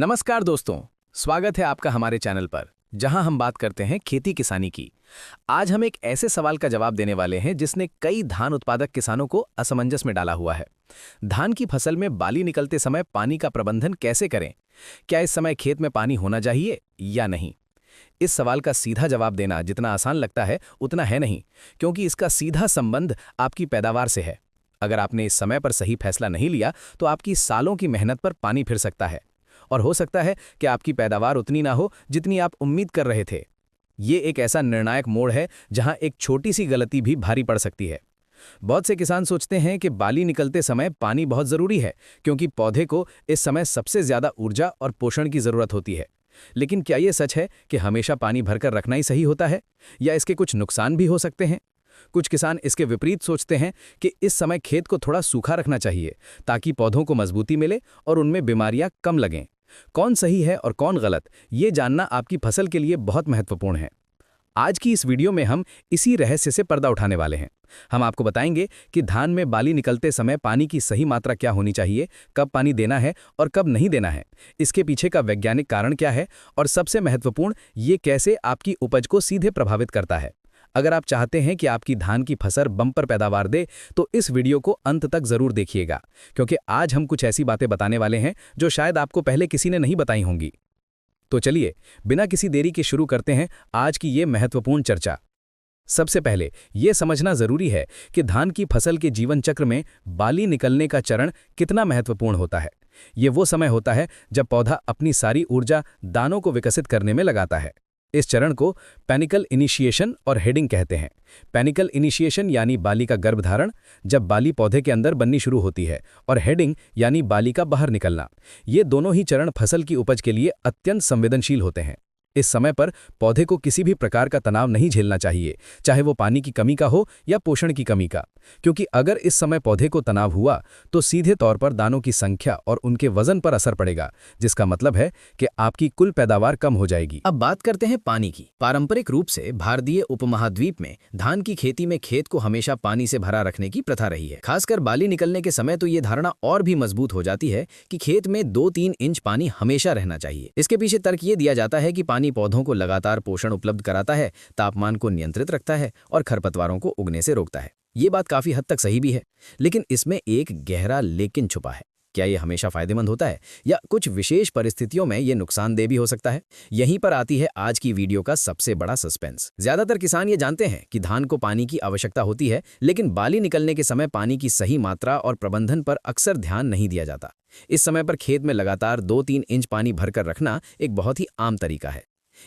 नमस्कार दोस्तों, स्वागत है आपका हमारे चैनल पर जहां हम बात करते हैं खेती किसानी की। आज हम एक ऐसे सवाल का जवाब देने वाले हैं जिसने कई धान उत्पादक किसानों को असमंजस में डाला हुआ है। धान की फसल में बाली निकलते समय पानी का प्रबंधन कैसे करें? क्या इस समय खेत में पानी होना चाहिए या नहीं? इस सवाल का सीधा जवाब देना जितना आसान लगता है उतना है नहीं, क्योंकि इसका सीधा संबंध आपकी पैदावार से है। अगर आपने इस समय पर सही फैसला नहीं लिया तो आपकी सालों की मेहनत पर पानी फिर सकता है और हो सकता है कि आपकी पैदावार उतनी ना हो जितनी आप उम्मीद कर रहे थे। ये एक ऐसा निर्णायक मोड़ है जहां एक छोटी सी गलती भी भारी पड़ सकती है। बहुत से किसान सोचते हैं कि बाली निकलते समय पानी बहुत जरूरी है, क्योंकि पौधे को इस समय सबसे ज्यादा ऊर्जा और पोषण की जरूरत होती है। लेकिन क्या ये सच है कि हमेशा पानी भरकर रखना ही सही होता है, या इसके कुछ नुकसान भी हो सकते हैं? कुछ किसान इसके विपरीत सोचते हैं कि इस समय खेत को थोड़ा सूखा रखना चाहिए ताकि पौधों को मजबूती मिले और उनमें बीमारियां कम लगें। कौन सही है और कौन गलत, ये जानना आपकी फसल के लिए बहुत महत्वपूर्ण है। आज की इस वीडियो में हम इसी रहस्य से पर्दा उठाने वाले हैं। हम आपको बताएंगे कि धान में बाली निकलते समय पानी की सही मात्रा क्या होनी चाहिए, कब पानी देना है और कब नहीं देना है, इसके पीछे का वैज्ञानिक कारण क्या है, और सबसे महत्वपूर्ण, ये कैसे आपकी उपज को सीधे प्रभावित करता है। अगर आप चाहते हैं कि आपकी धान की फसल बम्पर पैदावार दे तो इस वीडियो को अंत तक जरूर देखिएगा, क्योंकि आज हम कुछ ऐसी बातें बताने वाले हैं जो शायद आपको पहले किसी ने नहीं बताई होंगी। तो चलिए बिना किसी देरी के शुरू करते हैं आज की ये महत्वपूर्ण चर्चा। सबसे पहले ये समझना जरूरी है कि धान की फसल के जीवन चक्र में बाली निकलने का चरण कितना महत्वपूर्ण होता है। ये वो समय होता है जब पौधा अपनी सारी ऊर्जा दानों को विकसित करने में लगाता है। इस चरण को पैनिकल इनिशिएशन और हेडिंग कहते हैं। पैनिकल इनिशिएशन यानी बाली का गर्भधारण, जब बाली पौधे के अंदर बननी शुरू होती है, और हेडिंग यानी बाली का बाहर निकलना। ये दोनों ही चरण फसल की उपज के लिए अत्यंत संवेदनशील होते हैं। इस समय पर पौधे को किसी भी प्रकार का तनाव नहीं झेलना चाहिए, चाहे वो पानी की कमी का हो या पोषण की कमी का, क्योंकि अगर इस समय पौधे को तनाव हुआ तो सीधे तौर पर दानों की संख्या और उनके वजन पर असर पड़ेगा, जिसका मतलब है कि आपकी कुल पैदावार कम हो जाएगी। अब बात करते हैं पानी की। पारंपरिक रूप से भारतीय उपमहाद्वीप में धान की खेती में खेत को हमेशा पानी से भरा रखने की प्रथा रही है। खासकर बाली निकलने के समय तो ये धारणा और भी मजबूत हो जाती है कि खेत में 2-3 इंच पानी हमेशा रहना चाहिए। इसके पीछे तर्क ये दिया जाता है कि पानी पौधों को लगातार पोषण उपलब्ध कराता है, तापमान को नियंत्रित रखता है और खरपतवारों को उगने से रोकता है। ये बात काफी हद तक सही भी है, लेकिन इसमें एक गहरा लेकिन छुपा है। क्या ये हमेशा फायदेमंद होता है, या कुछ विशेष परिस्थितियों में ये नुकसानदेह भी हो सकता है? यहीं पर आती है आज की वीडियो का सबसे बड़ा सस्पेंस। ज्यादातर किसान ये जानते हैं कि धान को पानी की आवश्यकता होती है, लेकिन बाली निकलने के समय पानी की सही मात्रा और प्रबंधन पर अक्सर ध्यान नहीं दिया जाता। इस समय पर खेत में लगातार 2-3 इंच पानी भरकर रखना एक बहुत ही आम तरीका है।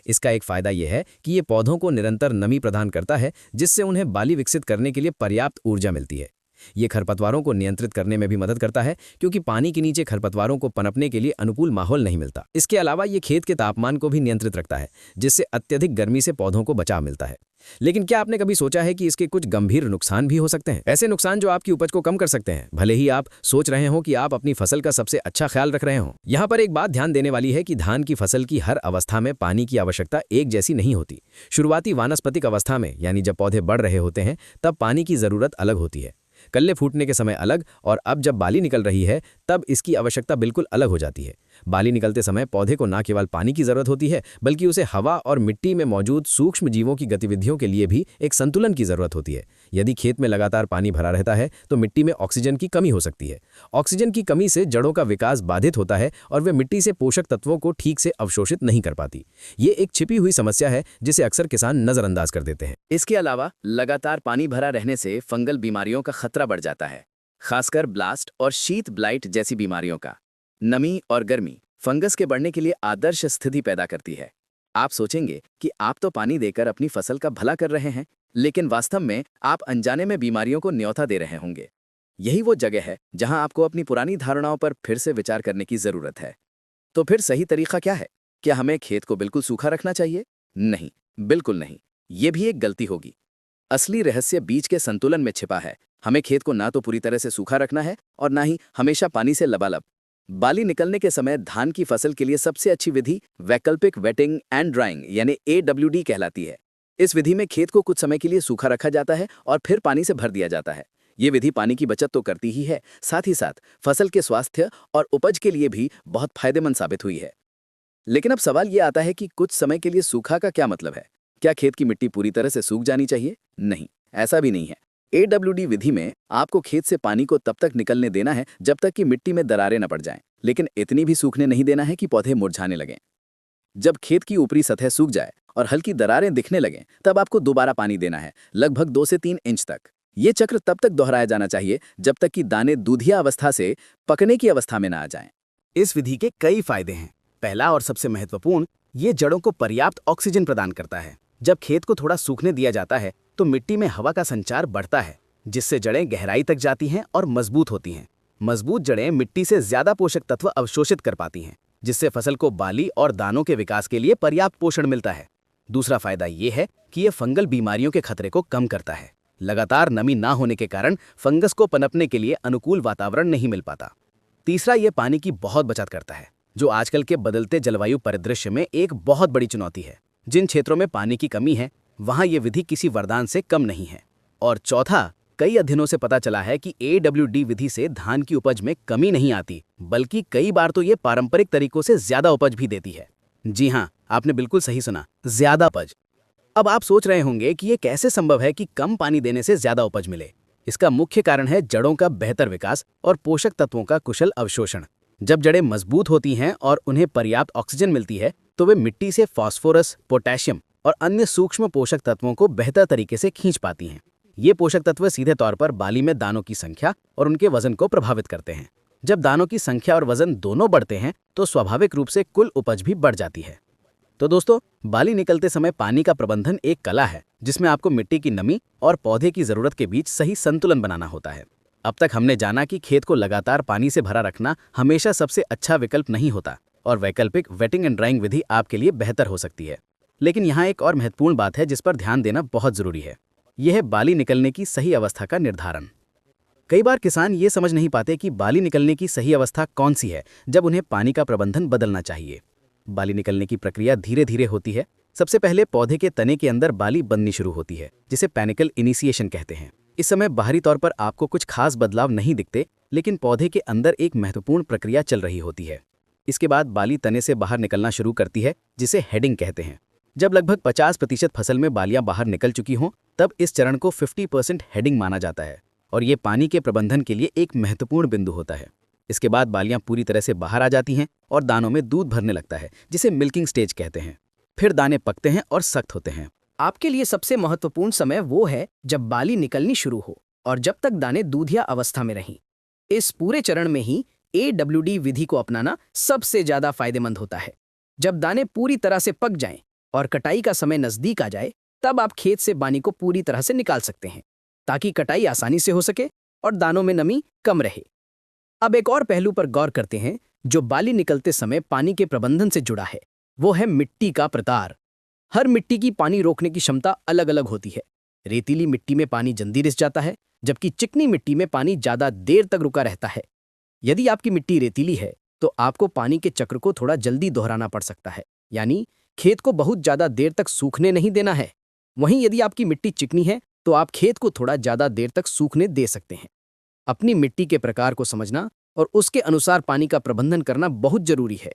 इसका एक फायदा यह है कि ये पौधों को निरंतर नमी प्रदान करता है, जिससे उन्हें बाली विकसित करने के लिए पर्याप्त ऊर्जा मिलती है। ये खरपतवारों को नियंत्रित करने में भी मदद करता है, क्योंकि पानी के नीचे खरपतवारों को पनपने के लिए अनुकूल माहौल नहीं मिलता। इसके अलावा ये खेत के तापमान को भी नियंत्रित रखता है, जिससे अत्यधिक गर्मी से पौधों को बचाव मिलता है। लेकिन क्या आपने कभी सोचा है कि इसके कुछ गंभीर नुकसान भी हो सकते हैं? ऐसे नुकसान जो आपकी उपज को कम कर सकते हैं, भले ही आप सोच रहे हो कि आप अपनी फसल का सबसे अच्छा ख्याल रख रहे हो। यहाँ पर एक बात ध्यान देने वाली है कि धान की फसल की हर अवस्था में पानी की आवश्यकता एक जैसी नहीं होती। शुरुआती वानस्पतिक अवस्था में, यानी जब पौधे बढ़ रहे होते हैं, तब पानी की जरूरत अलग होती है। कल्ले फूटने के समय अलग, और अब जब बाली निकल रही है तब इसकी आवश्यकता बिल्कुल अलग हो जाती है। बाली निकलते समय पौधे को न केवल पानी की जरूरत होती है, बल्कि उसे हवा और मिट्टी में मौजूद सूक्ष्म जीवों की गतिविधियों के लिए भी एक संतुलन की जरूरत होती है। यदि खेत में लगातार पानी भरा रहता है तो मिट्टी में ऑक्सीजन की कमी हो सकती है। ऑक्सीजन की कमी से जड़ों का विकास बाधित होता है और वे मिट्टी से पोषक तत्वों को ठीक से अवशोषित नहीं कर पाती। ये एक छिपी हुई समस्या है जिसे अक्सर किसान नजरअंदाज कर देते हैं। इसके अलावा लगातार पानी भरा रहने से फंगल बीमारियों का खतरा बढ़ जाता है, खासकर ब्लास्ट और शीत ब्लाइट जैसी बीमारियों का। नमी और गर्मी फंगस के बढ़ने के लिए आदर्श स्थिति पैदा करती है। आप सोचेंगे कि आप तो पानी देकर अपनी फसल का भला कर रहे हैं, लेकिन वास्तव में आप अनजाने में बीमारियों को न्योता दे रहे होंगे। यही वो जगह है जहां आपको अपनी पुरानी धारणाओं पर फिर से विचार करने की जरूरत है। तो फिर सही तरीका क्या है? क्या हमें खेत को बिल्कुल सूखा रखना चाहिए? नहीं, बिल्कुल नहीं। ये भी एक गलती होगी। असली रहस्य बीज के संतुलन में छिपा है। हमें खेत को ना तो पूरी तरह से सूखा रखना है और ना ही हमेशा पानी से लबालब। बाली निकलने के समय धान की फसल के लिए सबसे अच्छी विधि वैकल्पिक वेटिंग एंड ड्राइंग यानी AWD कहलाती है। इस विधि में खेत को कुछ समय के लिए सूखा रखा जाता है और फिर पानी से भर दिया जाता है। ये विधि पानी की बचत तो करती ही है, साथ ही साथ फसल के स्वास्थ्य और उपज के लिए भी बहुत फायदेमंद साबित हुई है। लेकिन अब सवाल ये आता है कि कुछ समय के लिए सूखा का क्या मतलब है? क्या खेत की मिट्टी पूरी तरह से सूख जानी चाहिए? नहीं, ऐसा भी नहीं है। AWD विधि में आपको खेत से पानी को तब तक निकलने देना है जब तक कि मिट्टी में दरारें न पड़ जाएं, लेकिन इतनी भी सूखने नहीं देना है कि पौधे मुरझाने लगें। जब खेत की ऊपरी सतह सूख जाए और हल्की दरारें दिखने लगें, तब आपको दोबारा पानी देना है, लगभग 2 से 3 इंच तक। ये चक्र तब तक दोहराया जाना चाहिए जब तक कि दाने दूधिया अवस्था से पकने की अवस्था में न आ जाएं। इस विधि के कई फायदे हैं। पहला और सबसे महत्वपूर्ण, ये जड़ों को पर्याप्त ऑक्सीजन प्रदान करता है। जब खेत को थोड़ा सूखने दिया जाता है तो मिट्टी में हवा का संचार बढ़ता है, जिससे जड़ें गहराई तक जाती हैं और मजबूत होती हैं। मजबूत जड़ें मिट्टी से ज्यादा पोषक तत्व अवशोषित कर पाती हैं, जिससे फसल को बाली और दानों के विकास के लिए पर्याप्त पोषण मिलता है। दूसरा फायदा ये है कि ये फंगल बीमारियों के खतरे को कम करता है। लगातार नमी ना होने के कारण फंगस को पनपने के लिए अनुकूल वातावरण नहीं मिल पाता। तीसरा, ये पानी की बहुत बचत करता है, जो आजकल के बदलते जलवायु परिदृश्य में एक बहुत बड़ी चुनौती है। जिन क्षेत्रों में पानी की कमी है, वहां ये विधि किसी वरदान से कम नहीं है। और चौथा, कई अध्ययनों से पता चला है कि AWD विधि से धान की उपज में कमी नहीं आती, बल्कि कई बार तो ये पारंपरिक तरीकों से ज्यादा उपज भी देती है। जी हाँ, आपने बिल्कुल सही सुना, ज्यादा उपज। अब आप सोच रहे होंगे कि ये कैसे संभव है कि कम पानी देने से ज्यादा उपज मिले। इसका मुख्य कारण है जड़ों का बेहतर विकास और पोषक तत्वों का कुशल अवशोषण। जब जड़ें मजबूत होती हैं और उन्हें पर्याप्त ऑक्सीजन मिलती है, तो वे मिट्टी से फास्फोरस, पोटेशियम और अन्य सूक्ष्म पोषक तत्वों को बेहतर तरीके से खींच पाती हैं। ये पोषक तत्व सीधे तौर पर बाली में दानों की संख्या और उनके वजन को प्रभावित करते हैं। जब दानों की संख्या और वजन दोनों बढ़ते हैं, तो स्वाभाविक रूप से कुल उपज भी बढ़ जाती है। तो दोस्तों, बाली निकलते समय पानी का प्रबंधन एक कला है, जिसमें आपको मिट्टी की नमी और पौधे की जरूरत के बीच सही संतुलन बनाना होता है। अब तक हमने जाना कि खेत को लगातार पानी से भरा रखना हमेशा सबसे अच्छा विकल्प नहीं होता और वैकल्पिक वेटिंग एंड ड्राइंग विधि आपके लिए बेहतर हो सकती है। लेकिन यहाँ एक और महत्वपूर्ण बात है जिस पर ध्यान देना बहुत जरूरी है। यह है बाली निकलने की सही अवस्था का निर्धारण। कई बार किसान ये समझ नहीं पाते कि बाली निकलने की सही अवस्था कौन सी है, जब उन्हें पानी का प्रबंधन बदलना चाहिए। बाली निकलने की प्रक्रिया धीरे धीरे होती है। सबसे पहले पौधे के तने के अंदर बाली बननी शुरू होती है, जिसे पैनिकल इनिशिएशन कहते हैं। इस समय बाहरी तौर पर आपको कुछ खास बदलाव नहीं दिखते, लेकिन पौधे के अंदर एक महत्वपूर्ण प्रक्रिया चल रही होती है। इसके बाद बाली तने से बाहर निकलना शुरू करती है, जिसे हेडिंग कहते हैं। जब लगभग 50% फसल में बालियां बाहर निकल चुकी हों, तब इस चरण को 50% हेडिंग माना जाता है और ये पानी के प्रबंधन के लिए एक महत्वपूर्ण बिंदु होता है। इसके बाद बालियां पूरी तरह से बाहर आ जाती हैं और दानों में दूध भरने लगता है, जिसे मिल्किंग स्टेज कहते हैं। फिर दाने पकते हैं और सख्त होते हैं। आपके लिए सबसे महत्वपूर्ण समय वो है जब बाली निकलनी शुरू हो और जब तक दाने दूधिया अवस्था में रहें। इस पूरे चरण में ही AWD विधि को अपनाना सबसे ज्यादा फायदेमंद होता है। जब दाने पूरी तरह से पक जाएं और कटाई का समय नजदीक आ जाए, तब आप खेत से पानी को पूरी तरह से निकाल सकते हैं, ताकि कटाई आसानी से हो सके और दानों में नमी कम रहे। अब एक और पहलू पर गौर करते हैं जो बाली निकलते समय पानी के प्रबंधन से जुड़ा है। वो है मिट्टी का प्रकार। हर मिट्टी की पानी रोकने की क्षमता अलग अलग होती है। रेतीली मिट्टी में पानी जल्दी रिस जाता है, जबकि चिकनी मिट्टी में पानी ज्यादा देर तक रुका रहता है। यदि आपकी मिट्टी रेतीली है, तो आपको पानी के चक्र को थोड़ा जल्दी दोहराना पड़ सकता है, यानी खेत को बहुत ज्यादा देर तक सूखने नहीं देना है। वहीं यदि आपकी मिट्टी चिकनी है, तो आप खेत को थोड़ा ज्यादा देर तक सूखने दे सकते हैं। अपनी मिट्टी के प्रकार को समझना और उसके अनुसार पानी का प्रबंधन करना बहुत जरूरी है।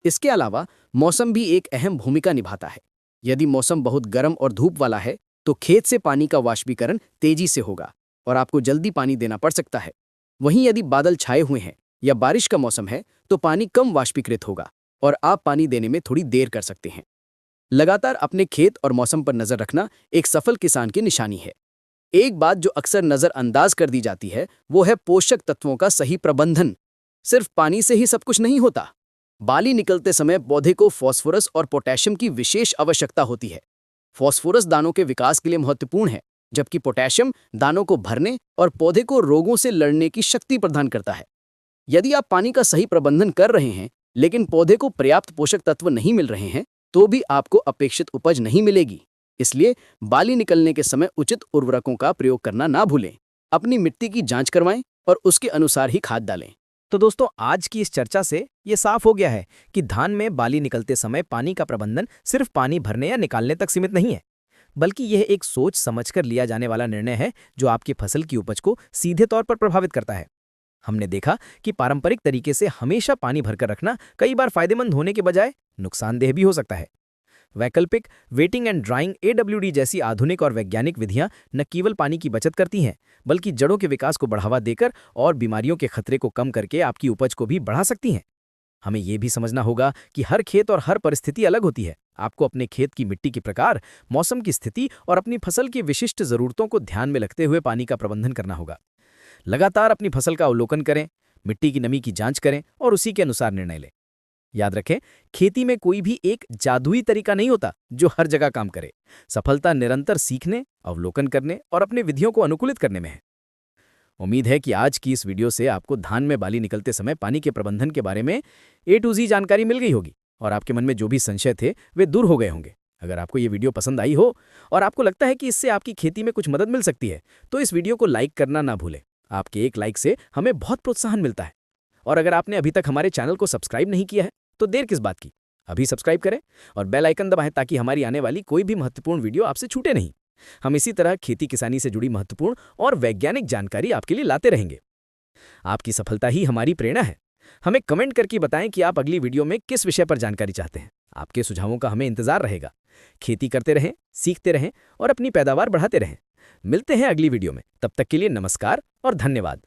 इसके अलावा मौसम भी एक अहम भूमिका निभाता है। यदि मौसम बहुत गर्म और धूप वाला है, तो खेत से पानी का वाष्पीकरण तेजी से होगा और आपको जल्दी पानी देना पड़ सकता है। वहीं यदि बादल छाए हुए हैं या बारिश का मौसम है, तो पानी कम वाष्पीकृत होगा और आप पानी देने में थोड़ी देर कर सकते हैं। लगातार अपने खेत और मौसम पर नजर रखना एक सफल किसान की निशानी है। एक बात जो अक्सर नजरअंदाज कर दी जाती है, वो है पोषक तत्वों का सही प्रबंधन। सिर्फ पानी से ही सब कुछ नहीं होता। बाली निकलते समय पौधे को फास्फोरस और पोटेशियम की विशेष आवश्यकता होती है। फास्फोरस दानों के विकास के लिए महत्वपूर्ण है, जबकि पोटेशियम दानों को भरने और पौधे को रोगों से लड़ने की शक्ति प्रदान करता है। यदि आप पानी का सही प्रबंधन कर रहे हैं, लेकिन पौधे को पर्याप्त पोषक तत्व नहीं मिल रहे हैं, तो भी आपको अपेक्षित उपज नहीं मिलेगी। इसलिए बाली निकलने के समय उचित उर्वरकों का प्रयोग करना ना भूलें। अपनी मिट्टी की जांच करवाएं और उसके अनुसार ही खाद डालें। तो दोस्तों, आज की इस चर्चा से ये साफ हो गया है कि धान में बाली निकलते समय पानी का प्रबंधन सिर्फ पानी भरने या निकालने तक सीमित नहीं है, बल्कि यह एक सोच समझकर लिया जाने वाला निर्णय है जो आपकी फसल की उपज को सीधे तौर पर प्रभावित करता है। हमने देखा कि पारंपरिक तरीके से हमेशा पानी भरकर रखना कई बार फायदेमंद होने के बजाय नुकसानदेह भी हो सकता है। वैकल्पिक वेटिंग एंड ड्राइंग AWD जैसी आधुनिक और वैज्ञानिक विधियां न केवल पानी की बचत करती हैं, बल्कि जड़ों के विकास को बढ़ावा देकर और बीमारियों के खतरे को कम करके आपकी उपज को भी बढ़ा सकती हैं। हमें यह भी समझना होगा कि हर खेत और हर परिस्थिति अलग होती है। आपको अपने खेत की मिट्टी के प्रकार, मौसम की स्थिति और अपनी फसल की विशिष्ट जरूरतों को ध्यान में रखते हुए पानी का प्रबंधन करना होगा। लगातार अपनी फसल का अवलोकन करें, मिट्टी की नमी की जांच करें और उसी के अनुसार निर्णय लें। याद रखें, खेती में कोई भी एक जादुई तरीका नहीं होता जो हर जगह काम करे। सफलता निरंतर सीखने, अवलोकन करने और अपने विधियों को अनुकूलित करने में है। उम्मीद है कि आज की इस वीडियो से आपको धान में बाली निकलते समय पानी के प्रबंधन के बारे में A to Z जानकारी मिल गई होगी और आपके मन में जो भी संशय थे वे दूर हो गए होंगे। अगर आपको ये वीडियो पसंद आई हो और आपको लगता है कि इससे आपकी खेती में कुछ मदद मिल सकती है, तो इस वीडियो को लाइक करना ना भूलें। आपके एक लाइक से हमें बहुत प्रोत्साहन मिलता है। और अगर आपने अभी तक हमारे चैनल को सब्सक्राइब नहीं किया है तो देर किस बात की, अभी सब्सक्राइब करें और बेल आइकन दबाएं ताकि हमारी आने वाली कोई भी महत्वपूर्ण वीडियो आपसे छूटे नहीं। हम इसी तरह खेती किसानी से जुड़ी महत्वपूर्ण और वैज्ञानिक जानकारी आपके लिए लाते रहेंगे। आपकी सफलता ही हमारी प्रेरणा है। हमें कमेंट करके बताएं कि आप अगली वीडियो में किस विषय पर जानकारी चाहते हैं। आपके सुझावों का हमें इंतजार रहेगा। खेती करते रहें, सीखते रहें और अपनी पैदावार बढ़ाते रहें। मिलते हैं अगली वीडियो में। तब तक के लिए नमस्कार और धन्यवाद।